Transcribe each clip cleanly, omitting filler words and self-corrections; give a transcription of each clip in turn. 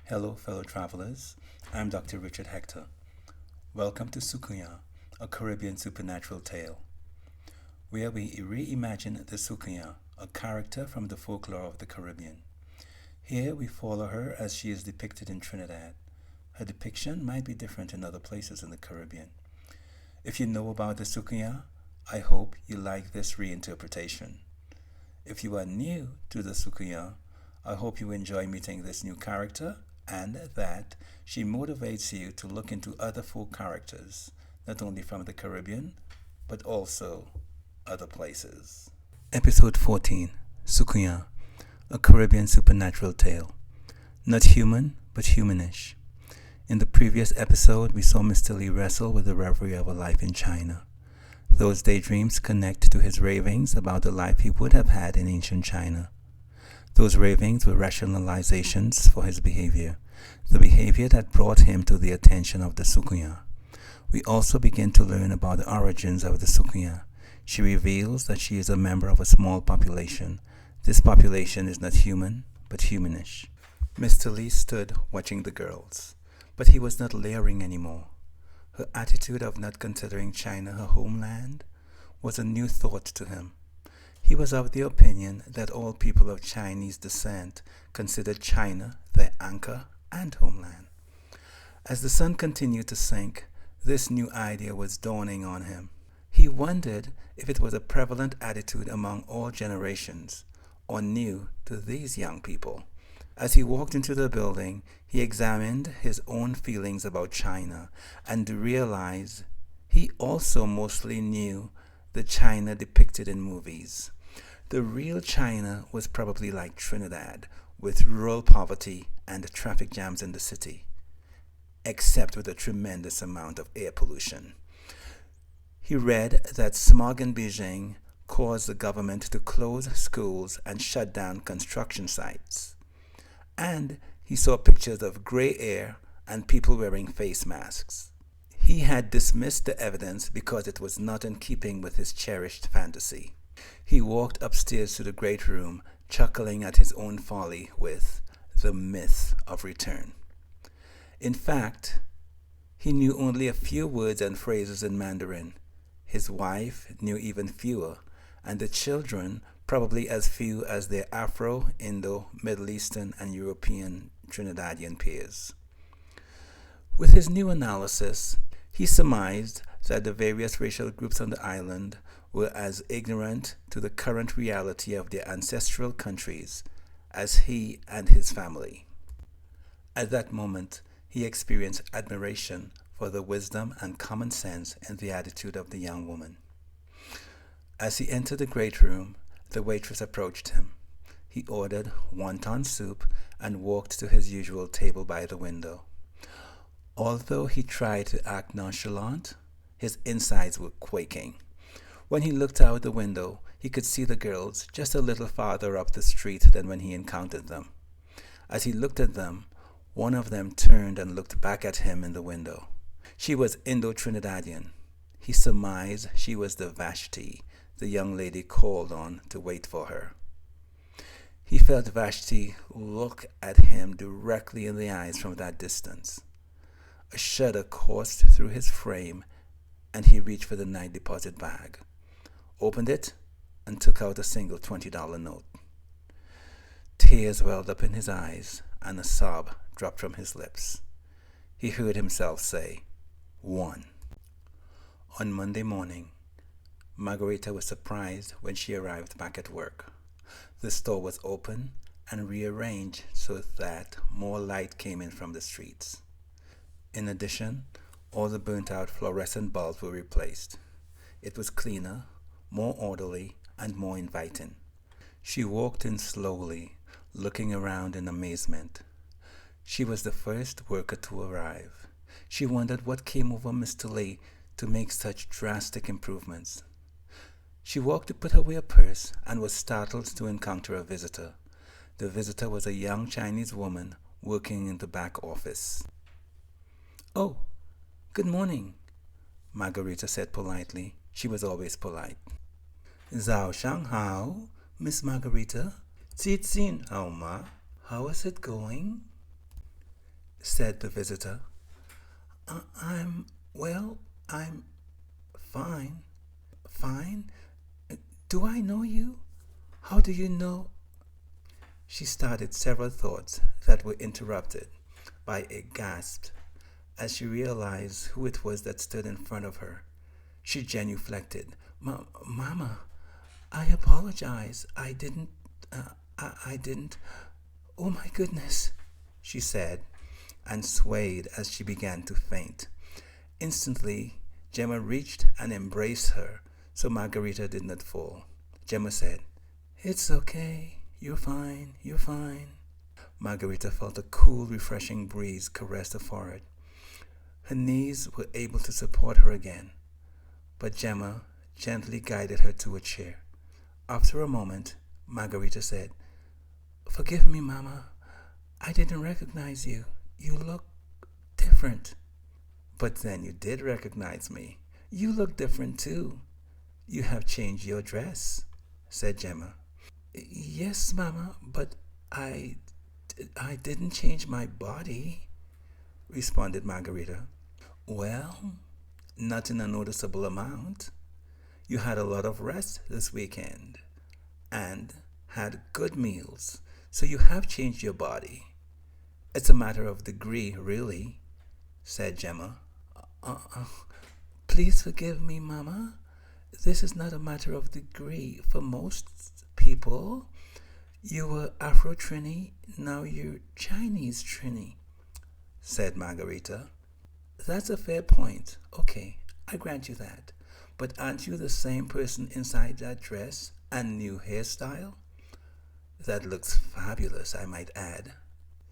Hello, fellow travelers. I'm Dr. Hector. Welcome to Soucouyant, a Caribbean supernatural tale, where we reimagine the Soucouyant, a character from the folklore of the Caribbean. Here we follow her as she is depicted in Trinidad. Her depiction might be different in other places in the Caribbean. If you know about the Soucouyant, I hope you like this reinterpretation. If you are new to the Soucouyant, I hope you enjoy meeting this new character and that she motivates you to look into other folk characters, not only from the Caribbean, but also other places. Episode 14, Soucouyant, a Caribbean supernatural tale. Not human, but humanish. In the previous episode, we saw Mr. Lee wrestle with the reverie of a life in China. Those daydreams connect to his ravings about the life he would have had in ancient China. Those ravings were rationalizations for his behavior, the behavior that brought him to the attention of the Soucouyant. We also begin to learn about the origins of the Soucouyant. She reveals that she is a member of a small population. This population is not human, but humanish. Mr. Lee stood watching the girls, but he was not leering anymore. Her attitude of not considering China her homeland was a new thought to him. He was of the opinion that all people of Chinese descent considered China their anchor and homeland. As the sun continued to sink, this new idea was dawning on him. He wondered if it was a prevalent attitude among all generations, or new to these young people. As he walked into the building, he examined his own feelings about China and realized he also mostly knew the China depicted in movies. The real China was probably like Trinidad, with rural poverty and traffic jams in the city, except with a tremendous amount of air pollution. He read that smog in Beijing caused the government to close schools and shut down construction sites. And he saw pictures of gray air and people wearing face masks. He had dismissed the evidence because it was not in keeping with his cherished fantasy. He walked upstairs to the great room, chuckling at his own folly with the myth of return. In fact, he knew only a few words and phrases in Mandarin. His wife knew even fewer, and the children probably as few as their Afro, Indo, Middle Eastern, and European Trinidadian peers. With his new analysis, he surmised that the various racial groups on the island were as ignorant to the current reality of their ancestral countries as he and his family. At that moment, he experienced admiration for the wisdom and common sense in the attitude of the young woman. As he entered the great room, the waitress approached him. He ordered wonton soup and walked to his usual table by the window. Although he tried to act nonchalant, his insides were quaking. When he looked out the window, he could see the girls just a little farther up the street than when he encountered them. As he looked at them, one of them turned and looked back at him in the window. She was Indo-Trinidadian. He surmised she was the Vashti the young lady called on to wait for her. He felt Vashti look at him directly in the eyes from that distance. A shudder coursed through his frame, and he reached for the night deposit bag, opened it, and took out a single $20 note. Tears welled up in his eyes, and a sob dropped from his lips. He heard himself say, 1. On Monday morning, Margarita was surprised when she arrived back at work. The store was open and rearranged so that more light came in from the streets. In addition, all the burnt-out fluorescent bulbs were replaced. It was cleaner, more orderly, and more inviting. She walked in slowly, looking around in amazement. She was the first worker to arrive. She wondered what came over Mr. Lee to make such drastic improvements. She walked to put away a purse and was startled to encounter a visitor. The visitor was a young Chinese woman working in the back office. "Oh, good morning," Margarita said politely. She was always polite. "Zhao Shang Hao, Miss Margarita. Zhi Xin Hao Ma. How is it going?" said the visitor. I'm, well, I'm fine. Fine? Do I know you? How do you know? She started several thoughts that were interrupted by a gasp as she realized who it was that stood in front of her. She genuflected. Mama, I apologize. I didn't. Oh my goodness, she said, and swayed as she began to faint. Instantly, Gemma reached and embraced her so Margarita did not fall. Gemma said, "It's okay. You're fine. You're fine." Margarita felt a cool, refreshing breeze caress her forehead. Her knees were able to support her again, but Gemma gently guided her to a chair. After a moment, Margarita said, "Forgive me, Mama. I didn't recognize you. You look different." "But then you did recognize me. You look different too. You have changed your dress," said Gemma. "Yes, Mama, but I didn't change my body," responded Margarita. "Well, not in a noticeable amount. You had a lot of rest this weekend and had good meals, so you have changed your body. It's a matter of degree, really," said Gemma. Please forgive me, Mama. This is not a matter of degree. For most people, you were Afro-Trini, now you're Chinese Trini," said Margarita. "That's a fair point. Okay, I grant you that. But aren't you the same person inside that dress and new hairstyle? That looks fabulous, I might add."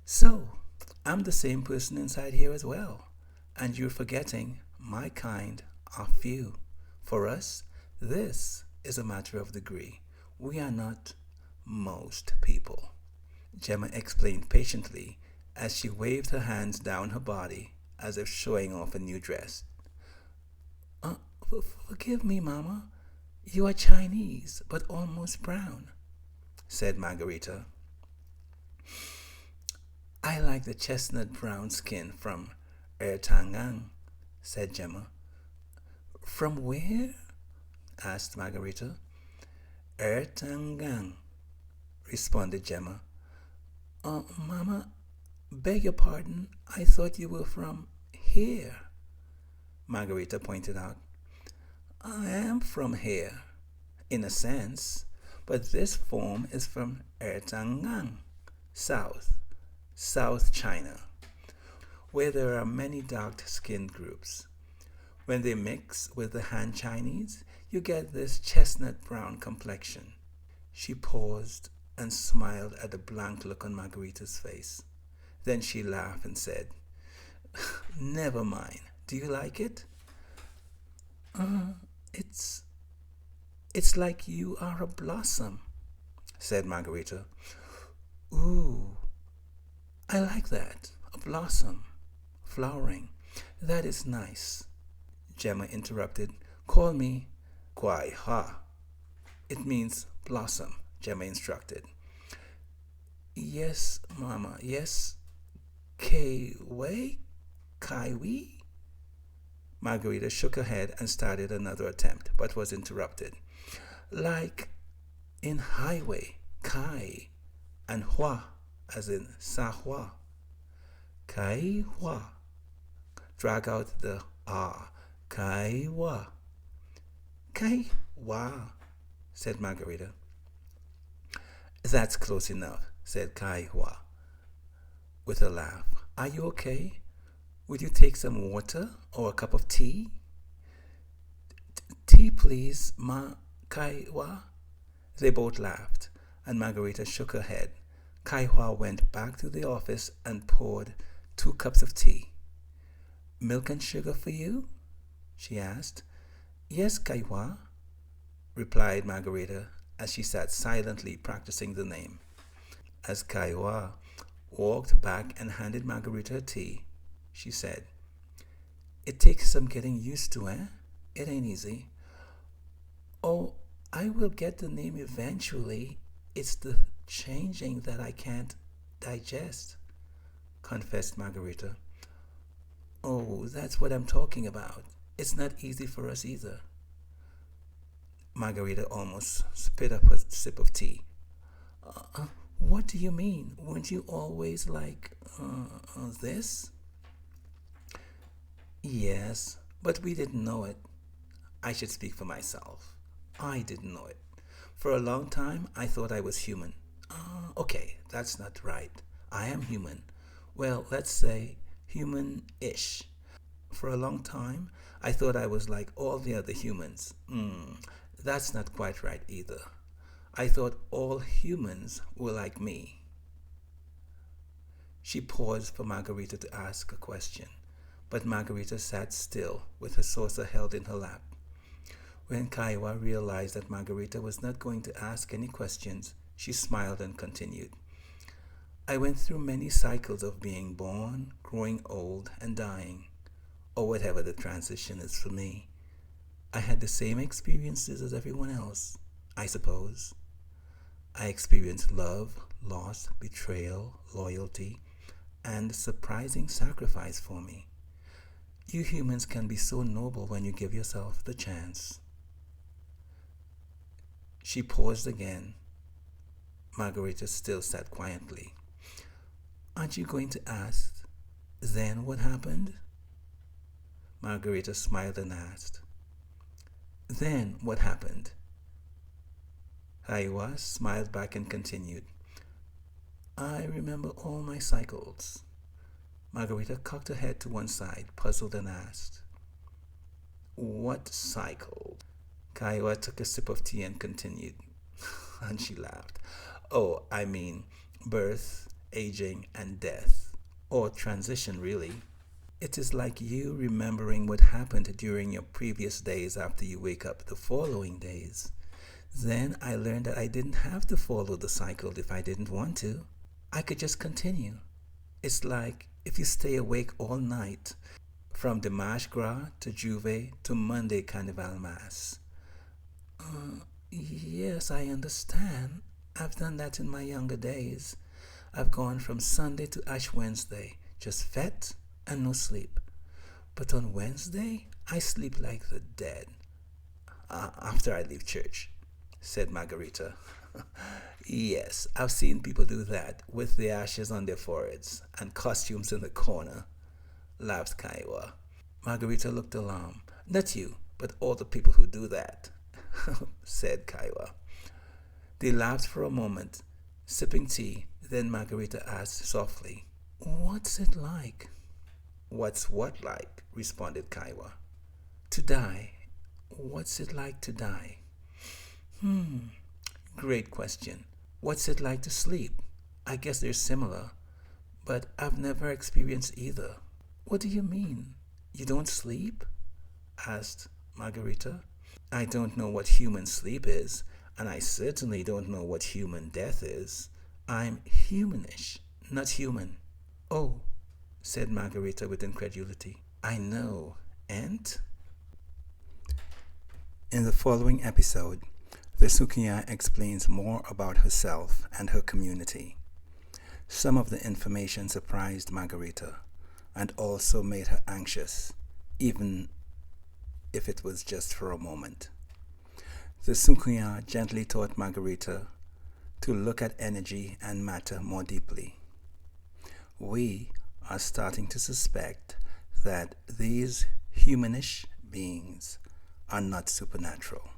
"So, I'm the same person inside here as well. And you're forgetting my kind are few. For us, this is a matter of degree. We are not most people," Gemma explained patiently as she waved her hands down her body as if showing off a new dress. Forgive me, Mama. You are Chinese, but almost brown," said Margarita. "I like the chestnut brown skin from Ertangang," said Gemma. "From where?" asked Margarita. "Ertangang," responded Gemma. Mama, beg your pardon, I thought you were from here," Margarita pointed out. "I am from here, in a sense, but this form is from Ertangang, South China, where there are many dark-skinned groups. When they mix with the Han Chinese, you get this chestnut brown complexion." She paused and smiled at the blank look on Margarita's face. Then she laughed and said, "Never mind. Do you like it?" It's like you are a blossom," said Margarita. "Ooh, I like that. A blossom, flowering. That is nice." Gemma interrupted. "Call me Kwai Ha." "It means blossom," Gemma instructed. "Yes, Mama, yes. Kai Wei? Margarita shook her head and started another attempt, but was interrupted. "Like in highway, Kai, and Hua, as in Sa Hua. Kai Hua. Drag out the R. Kai Hua." "Kai Hua," said Margarita. "That's close enough," said Kai Hua with a laugh. "Are you okay? Would you take some water or a cup of tea?" "Tea, please, Ma Kai Hua." They both laughed, and Margarita shook her head. Kai Hua went back to the office and poured 2 cups of tea. "Milk and sugar for you?" she asked. "Yes, Kai Hua," replied Margarita as she sat silently practicing the name. As Kai Hua walked back and handed Margarita her tea, she said, "It takes some getting used to, eh? It ain't easy." "Oh, I will get the name eventually. It's the changing that I can't digest." confessed Margarita. Oh, that's what I'm talking about. It's not easy for us either. Margarita almost spit up a sip of tea. What do you mean? Weren't you always like this? Yes, but we didn't know it. I should speak for myself. I didn't know it. For a long time, I thought I was human. Okay, that's not right. I am human. Well, let's say human-ish. For a long time, I thought I was like all the other humans. That's not quite right either. I thought all humans were like me. She paused for Margarita to ask a question, but Margarita sat still with her saucer held in her lap. When Kaiwa realized that Margarita was not going to ask any questions, she smiled and continued. I went through many cycles of being born, growing old, and dying, or whatever the transition is for me. I had the same experiences as everyone else, I suppose. I experienced love, loss, betrayal, loyalty, and surprising sacrifice for me. You humans can be so noble when you give yourself the chance. She paused again. Margarita still sat quietly. Aren't you going to ask, then what happened? Margarita smiled and asked, Then what happened? Kaiwa smiled back and continued, I remember all my cycles. Margarita cocked her head to one side, puzzled, and asked, What cycle? Kaiwa took a sip of tea and continued, and she laughed. Oh, I mean birth, aging, and death, or transition, really. It is like you remembering what happened during your previous days after you wake up the following days. Then I learned that I didn't have to follow the cycle if I didn't want to. I could just continue. It's like if you stay awake all night, from the Marche Gras to Juve to Monday Carnival Mass. Yes, I understand. I've done that in my younger days. I've gone from Sunday to Ash Wednesday, just fat and no sleep. But on Wednesday, I sleep like the dead. After I leave church, said Margarita. Yes, I've seen people do that with the ashes on their foreheads and costumes in the corner, laughed Kaiwa. Margarita looked alarmed. Not you, but all the people who do that, said Kaiwa. They laughed for a moment, sipping tea. Then Margarita asked softly, What's it like? What's what like? Responded Kaiwa. To die. What's it like to die? Great question. What's it like to sleep? I guess they're similar, but I've never experienced either. What do you mean? You don't sleep? Asked Margarita. I don't know what human sleep is, and I certainly don't know what human death is. I'm humanish, not human. Oh, said Margarita with incredulity. I know, and? In the following episode, the Soucouyant explains more about herself and her community. Some of the information surprised Margarita and also made her anxious, even if it was just for a moment. The Soucouyant gently taught Margarita to look at energy and matter more deeply. We are starting to suspect that these humanish beings are not supernatural.